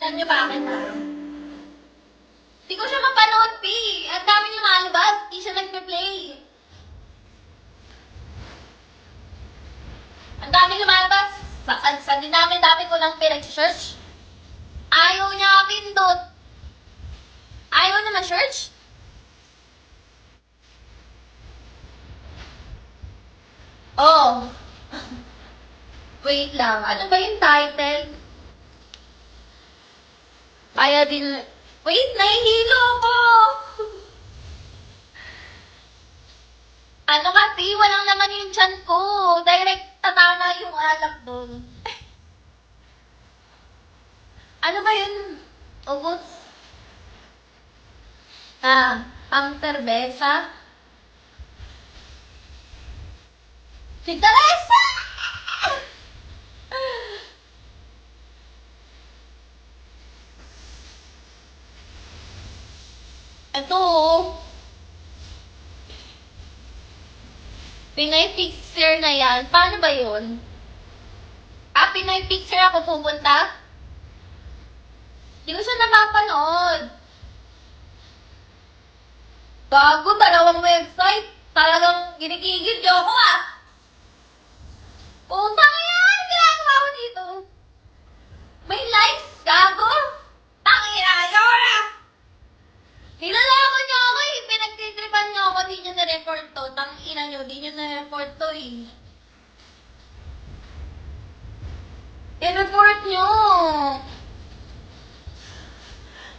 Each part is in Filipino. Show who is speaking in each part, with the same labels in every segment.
Speaker 1: Alam niyo bakit? Hindi ko siya mapanood, P. Ang dami niya malabas. Hindi siya nagpe-play. Ang dami niya malabas. Sa dami ko lang pinag-search. Ayaw niya pindot. Ayaw niya ma-search. Oh. Wait lang. Ano ba yung title? Ayaw din... Wait, nahihilo ko! Ano kasi, walang naman yung tiyan ko. Direct tatama yung alak doon. Ano ba yun? Ubus? Ang terbesa? Si Teresa! Ito, Pinay Picture na yan. Paano ba yun? Pinay Picture ako pupunta? Hindi ko siya napapanood. Gago, dalawang website. Talagang ginigigil niyo ako Putang yan! Ginagawa ko dito. May likes, gago. Tangina, Yora! Niloloko niyo ako Pinagtitripan niyo ako. Di niyo na-report to. Tangina niyo, di niyo na-report to I-report niyo.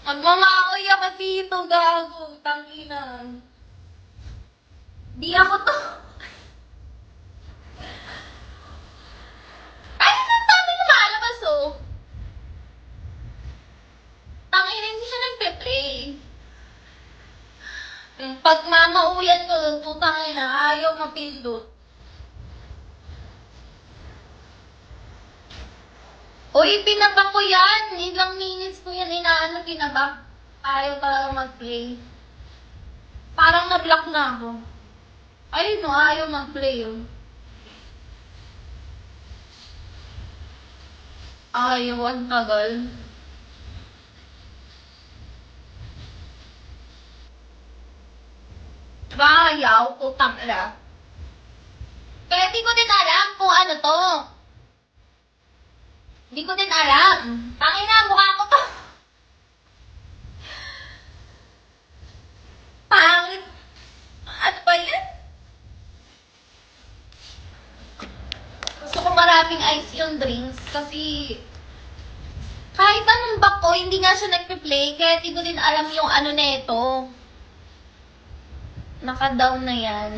Speaker 1: Magmamaoy ako dito, gago. Tangina. Di ako to. Ay, ang dami lumalabas Tangina, hindi siya nagpe-play. Pag mamauyan ko, putangina, ayaw mapindot. Uy, pinaba ko yan. Ilang minutes ko yan inaano, pinaba. Ayaw talaga mag-play. Parang na-block na ako. Ay, no, ayaw mag-play Ayaw, ang tagal. Ayaw, putang ina. Kaya di ko din alam kung ano to. Di ko din alam. Tangina, mukha ko to. Pangit. Ano ba yan? Gusto ko maraming ice yung drinks kasi kahit anong back ko, hindi nga siya nagpe-play kaya di ko din alam yung ano neto. Naka-down na yan.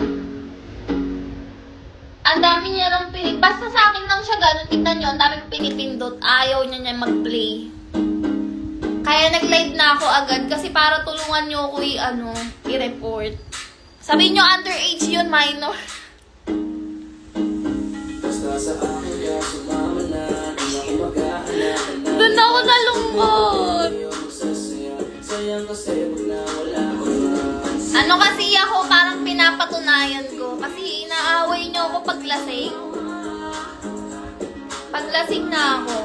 Speaker 1: Ang dami niya lang basta sa akin lang siya ganun. Tignan nyo, ang dami ko pinipindot. Ayaw niya mag-play. Kaya nag-live na ako agad kasi para tulungan nyo ako i-report. Sabihin nyo underage yun, minor. Doon ako nalungkot. Ano kasi ako, parang pinapatunayan ko. Kasi inaaway nyo ako paglasing. Paglasing na ako.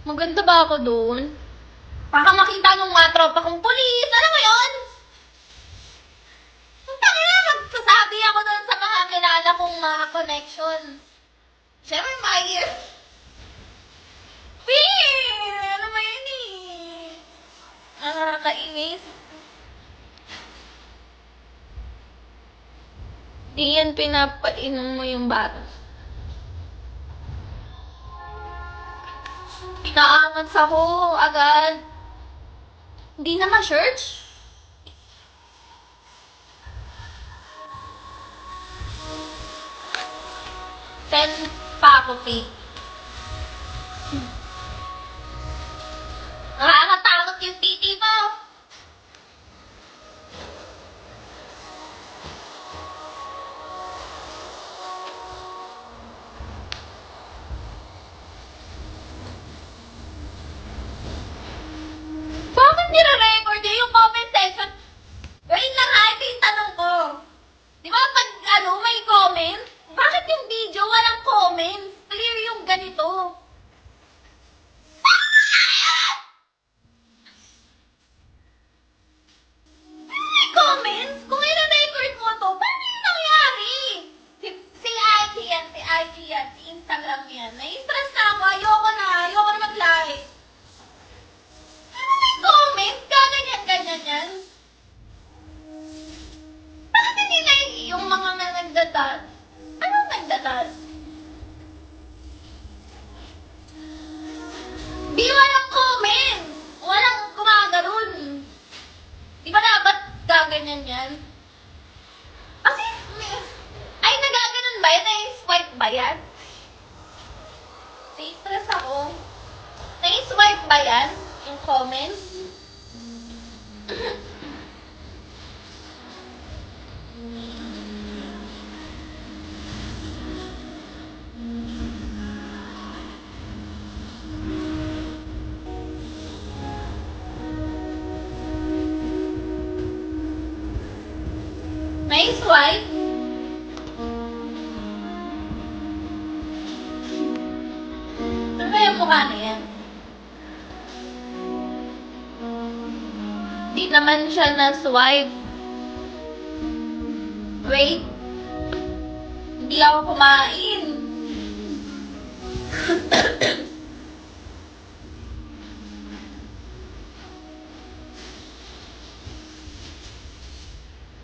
Speaker 1: Maganda ba ako doon? Baka makita ng mga tropa kong pulis. Alam mo yun? Magsasabi ako doon sa mga kilala kong mga connection. Siyempre, mga year. Ano ba yun Nakakainis. Di yan pinapainom mo yung bata. Inaangat ako agad. Hindi na ma-search. Ten pa ako, Pete. Nakakatakot yung titi mo. Bakit nire-record yung comment section? Wait lang ito yung tanong ko. Di ba pag may comment, bakit yung video walang comment? Clear yung ganito. Comments? Kung ina-record mo to, paano yung nangyari? Si IG yan, si Instagram yan. Nai-stress na ako, ayoko na mag-live. Ano may comment? Gaganyan-ganyan yan. Bakit nila yung mga nagdatas? Anong nagdatas? Di walang comment. Walang gumagaroon. Di ba dapat gaganyan yan? Kasi, ay nagaganon ba yan? Nai-swipe ba yan? Nai-stress ako. Nai-swipe ba yan? Yung comments? Nice wife. Ano ba yung mukha na yan? Di naman siya na-swipe. Wait. Hindi ako kumain.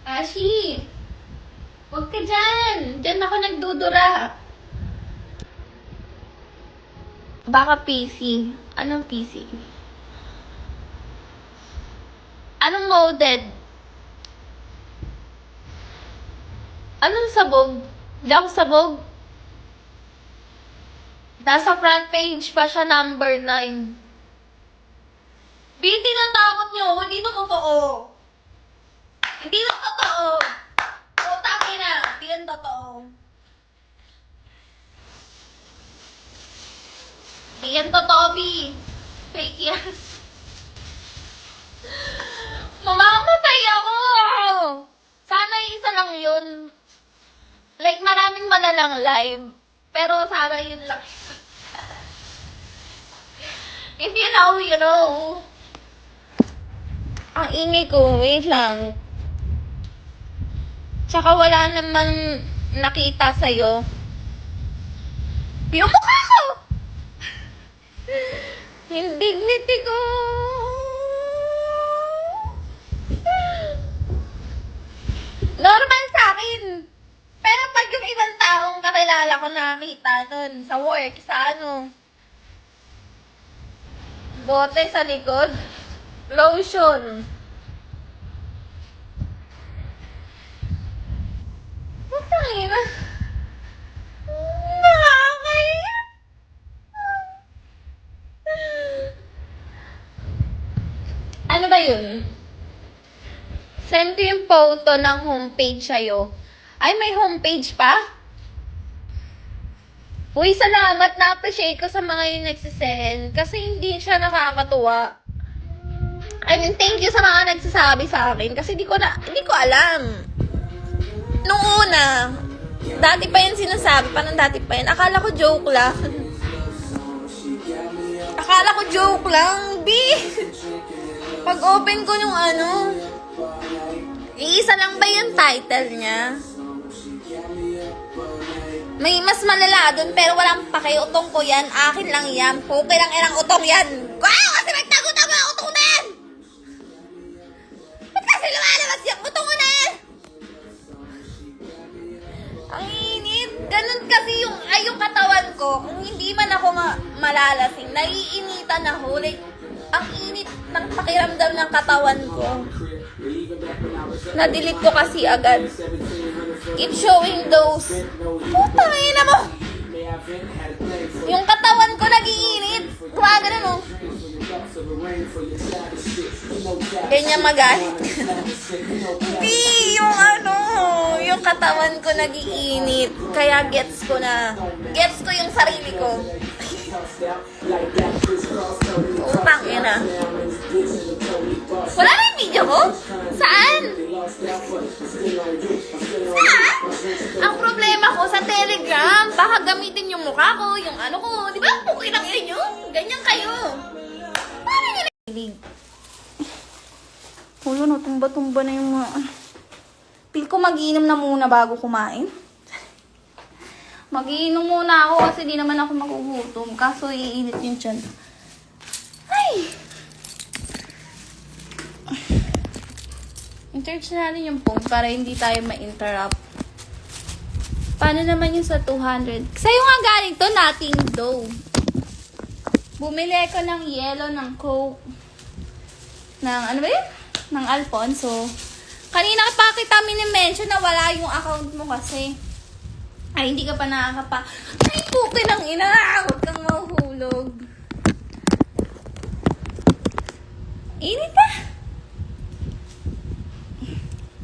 Speaker 1: Ashi, huwag ka dyan. Dyan ako nagdudura. Baka PC. Anong PC? Anong moded? Anong sabog? Di ako sabog. Nasa front page pa siya, number 9. Hindi natakot niyo ako. Hindi to totoo. Hindi na totoo. Utang ina. Hindi yan totoo. Hindi yan totoo, B. Fake yan. Mamamatay ako. Sana isa lang yun. Like, maraming malalang live. Pero sana yun lang. If you know, you know. Ang ingay ko. Wait lang. Tsaka wala namang nakita sa'yo. Yung mukha ko! Yung dignity ko! Normal sa akin. Pero pag yung ibang taong kakilala ko nakakita nun, sa work, sa ano, bote sa likod, lotion. Putang ina. Nakakaya. Ano ba yun? Send ko yung photo ng homepage sa'yo. Ay, may homepage pa? Uy, salamat. Na-appreciate ko sa mga yung nagsisend. Kasi hindi siya nakakatuwa. I mean, thank you sa mga nagsasabi sa akin. Kasi hindi ko alam. Nung una, dati pa yan sinasabi. Parang dati pa yan. Akala ko joke lang. Akala ko joke lang. B! Pag open ko yung ano, iisa lang ba yung title niya? May mas malala dun, pero walang pake. Utong ko yan. Akin lang yan. Puki lang ilang utong yan. Wow! Kasi magtago-tago ang utong na yan! Ba't kasi lumalabas yung utong ko na yan? Ang init. Ganun kasi yung katawan ko. Kung hindi man ako malalasing, naiinitan ako. Like, ang init ng pakiramdam ng katawan ko. Na-delete ko kasi agad. It's showing those. Putang ina mo! Yung katawan ko nag-iinit. Gumagano, no? Ganyan magalit. Hindi, yung katawan ko nag-iinit. Kaya gets ko yung sarili ko. Utang ina. Wala na yung video ko? Saan? Ang problema ko sa Telegram, baka gamitin yung mukha ko, yung ano ko, tumba-tumba na yung mga... Feel ko mag-iinom na muna bago kumain. Mag-iinom muna ako kasi di naman ako magugutom. Kaso iinit yung tiyan. Ay! I-charge na natin yung phone para hindi tayo ma-interrupt. Paano naman yung sa 200? Sa'yo nga galing to, nothing dough. Bumili ko ng yellow, ng Coke, ng ano ba yun? Ng Alfonso. Kanina pa kita mini-mention na wala yung account mo kasi. Ay, hindi ka pa nakakapa. Ay, puti ng ina. Huwag kang mahuhulog. Init pa.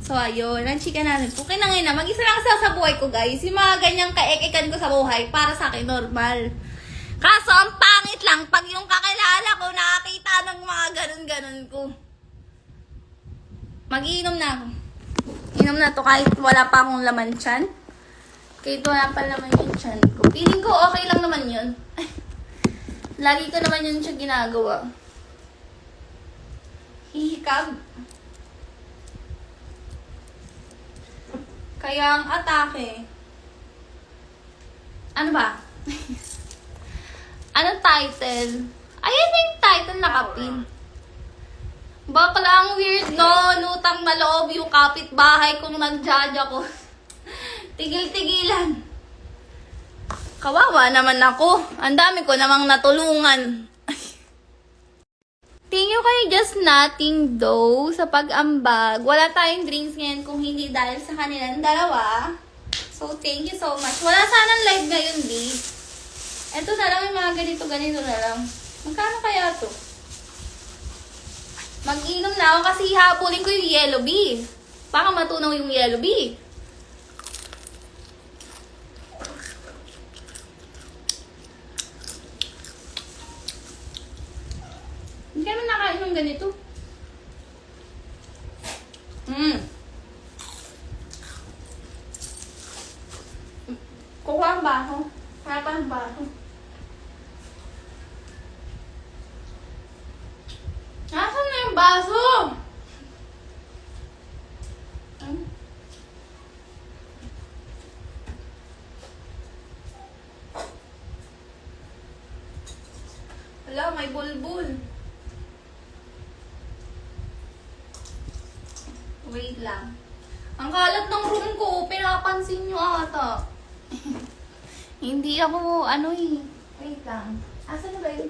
Speaker 1: So, ayun. Ang chika natin. Puti ng ina. Mag-isa lang sa buhay ko, guys. Yung mga ganyang kaek-ekan ko sa buhay, para sa akin, normal. Kaso, ang pangit lang pag yung kakilala ko nakakita ng mga ganun-ganun ko. Mag-iinom na ako. Inom na to kahit wala pa akong laman tiyan. Kahit wala pa laman yung tiyan ko. Feeling ko okay lang naman yun. Lagi ko naman yun siya ginagawa. Hihikab. Kaya ang atake. Ano ba? Anong title? Ayan na yung title nakapin. Bakla ang weird, no? Lutang na loob yung kapitbahay kung nag-judge ako. Tigil-tigilan. Kawawa naman ako. Ang dami ko namang natulungan. Thank you kay Just Nothing Dough sa pag-ambag. Wala tayong drinks ngayon kung hindi dahil sa kanilang dalawa. So, thank you so much. Wala sanang live ngayon, B. Ito na lang, yung mga ganito-ganito na lang. Magkano kaya to? Mag-inom na ako kasi habulin ko yung yellow bee. Baka matunaw yung yellow bee. Hindi ka naman nakain ng ganito. Kuha ang baho. Kaya pa ang baho. Nasaan na yung baso? Wala, may bulbul. Wait lang. Ang kalat ng room ko, pinapansin nyo ata. Hindi ako, ano eh. Wait lang. Asan na ba yun?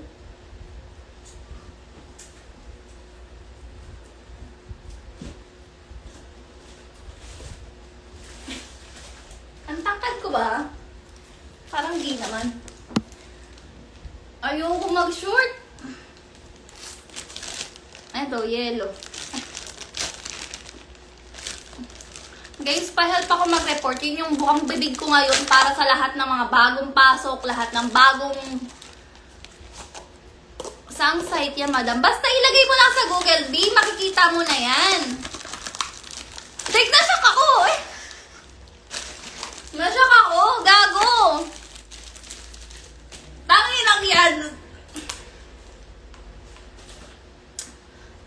Speaker 1: Ang tangkad ko ba? Parang di naman. Ayoko mag-short. Ito, yellow. Guys, pa-help ako mag-report. Yun yung bukang bibig ko ngayon para sa lahat ng mga bagong pasok, lahat ng bagong... Saang site yan, madam? Basta ilagay mo lang sa Google, B. Makikita mo na yan. Take na shock ako, eh. Nashock ako, gago. Tangin lang yan.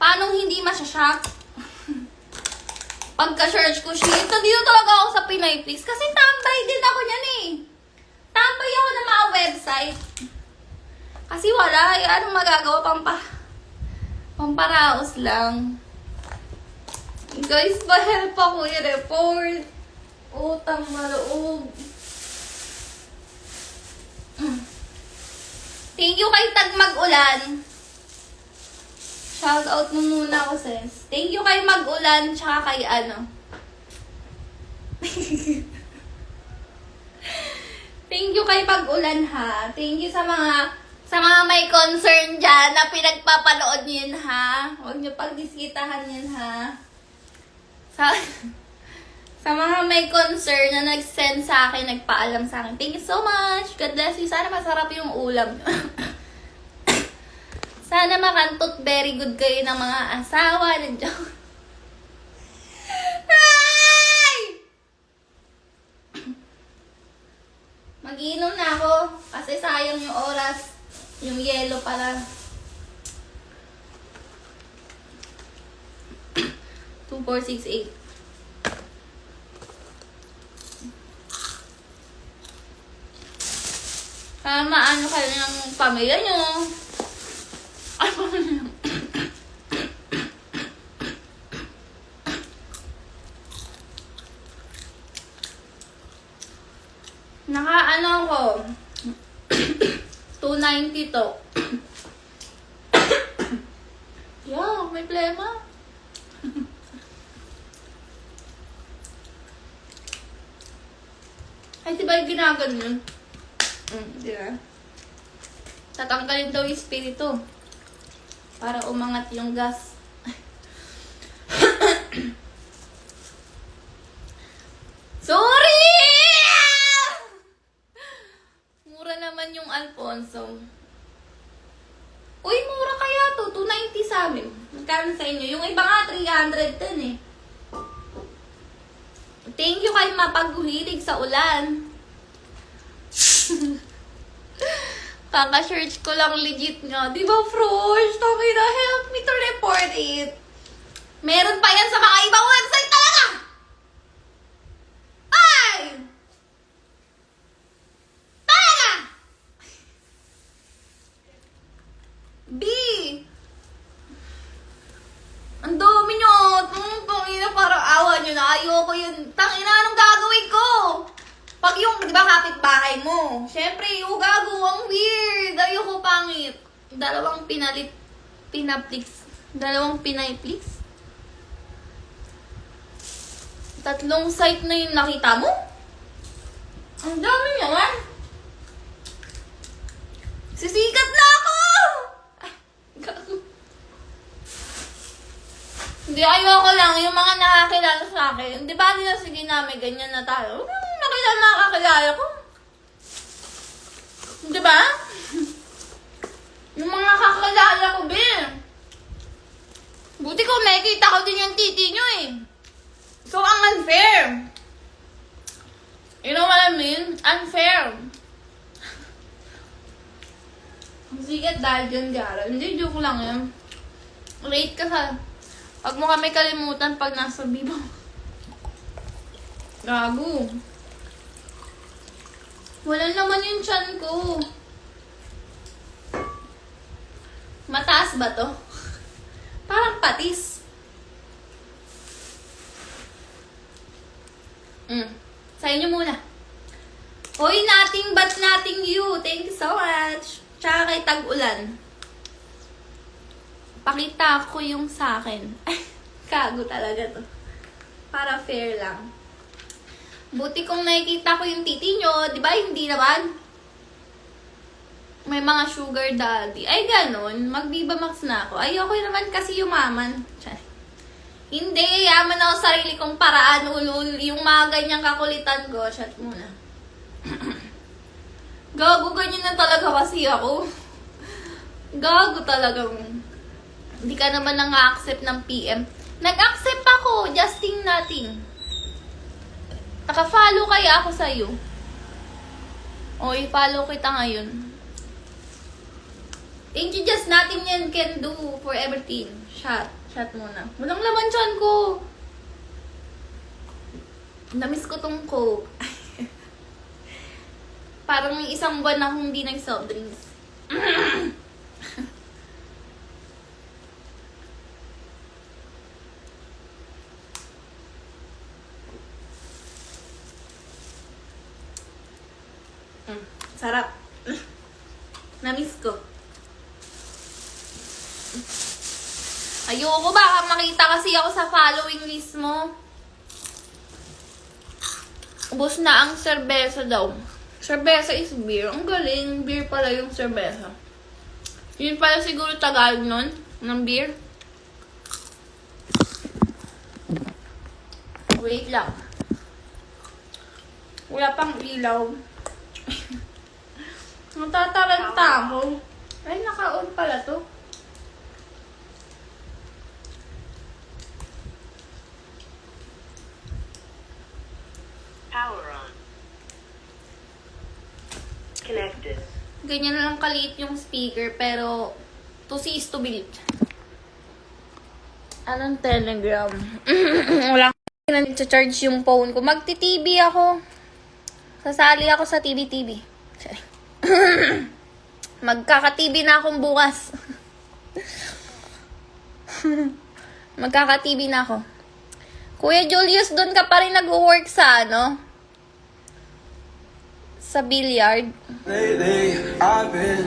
Speaker 1: Paano hindi masashock? Pagka-search ko, shit, nandito talaga ako sa Pinay Flix. Kasi tambay din ako niyan eh. Tambay ako ng mga website. Kasi wala, anong magagawa, pamparaos lang. Guys, pa-help ako i-report. Utang maloob. Thank you kay Tag Mag-ulan. Shout out mo muna ako, sis. Thank you kay Mag-ulan, tsaka kay ano. Thank you kay Pag-ulan, ha. Thank you sa mga may concern dyan na pinagpapanood nyo yun, ha. Huwag nyo pagdiskitahan yun, ha. Sa mga may concern na nag-send sa akin, nagpaalam sa akin. Thank you so much. God bless you. Sana masarap yung ulam. Sana makantot very good kayo ng mga asawa. Ay! Mag-iinom na ako kasi sayang yung oras. Yung yellow pala. 468. Maano kayo ng pamilya nyo. Ay, pamilya. Naka-ano ko. 290 to. Yeah, may plema. Ay, diba yung ginagano yun? Diba? Tatanggalin daw yung spirito. Para umangat yung gas. Sorry! Mura naman yung Alfonso. Uy, mura kaya to. 290 sa amin. Magkano sa inyo? Yung iba nga, 300 din eh. Thank you kay Mapaghilig sa ulan. Kaka-search ko lang legit nga. Di ba, Frosh? Tawag na, help me to report it. Meron pa yan sa mga ibang website talaga! Ay! Talaga! B! Ang dami nyo. Tangina, parang awa nyo na. Ayoko yun. Tangina, anong gagawin ko? Pag yung, di ba, kapitbahay mo. Siyempre, yung gago, ang weird. Ayoko pangit. Dalawang pinaplix. Dalawang pinayplix. 3 site na yung nakita mo? Ang dami naman. Sisikat na ako! Ay, gago. Hindi, ayoko lang. Yung mga nakakilala sa akin. Di ba nila sige namin, ganyan na tayo. Nakakilala ko. Di ba? Yung mga kakilala ko, Ben. Buti ko nakikita ko din yung titi nyo eh. So, ang unfair. You know what I mean? Unfair. Sigat dahil dyan, Diara. Hindi, joke lang yun. Late ka sa... Huwag mo kami kalimutan pag nasa bibo. Gago. Wala naman yung tiyan ko. Mataas ba to? Parang patis. Sa inyo muna. Hoy, nothing but nothing you. Thank you so much. Tsaka kay Tag-Ulan. Pakita ko yung sa akin. Kago talaga to. Para fair lang. Buti kung nakikita ko yung titi nyo. Di ba? Hindi naman. May mga sugar daddy. Ay, ganun. Mag-Viva Max na ako. Ayoko naman kasi yumaman. Hindi. Yaman ako sarili kong paraan. Ulul. Yung mga ganyang kakulitan ko. Shut muna. Gago, ganyan na talaga kasi ako. Gago talagang. Hindi ka naman nang-accept ng PM. Nag-accept ako. Justing nothing. Naka-follow kaya ako sa'yo. O, i-follow kita ngayon. Thank you, just nothing yan can do for everything. Shot muna. Walang laman dyan ko. Namiss ko tong Coke. Parang may isang buwan na akong hindi nag-soft drinks. Sarap. Namiss ko. Ayoko, baka makita kasi ako sa following list mo. Ubus na ang serbesa daw. Serbesa is beer. Ang galing. Beer pala yung serbesa. Yun pala siguro Tagalog nun. Ng beer. Wait lang. Wala pang ilaw. Natataranta ako. Ay, naka-on pala to.
Speaker 2: Power on. Connected.
Speaker 1: Ganyan na lang kaliit yung speaker, pero to see is to believe. Anong Telegram? Wala akong na-charge yung phone ko. Magti-TV ako. Sasali ako sa TV. Sorry. Magkaka-TV na akong bukas. Magkaka-TV na ako. Kuya Julius, doon ka pa rin nag-work sa sa billiard.
Speaker 2: Lately, I've been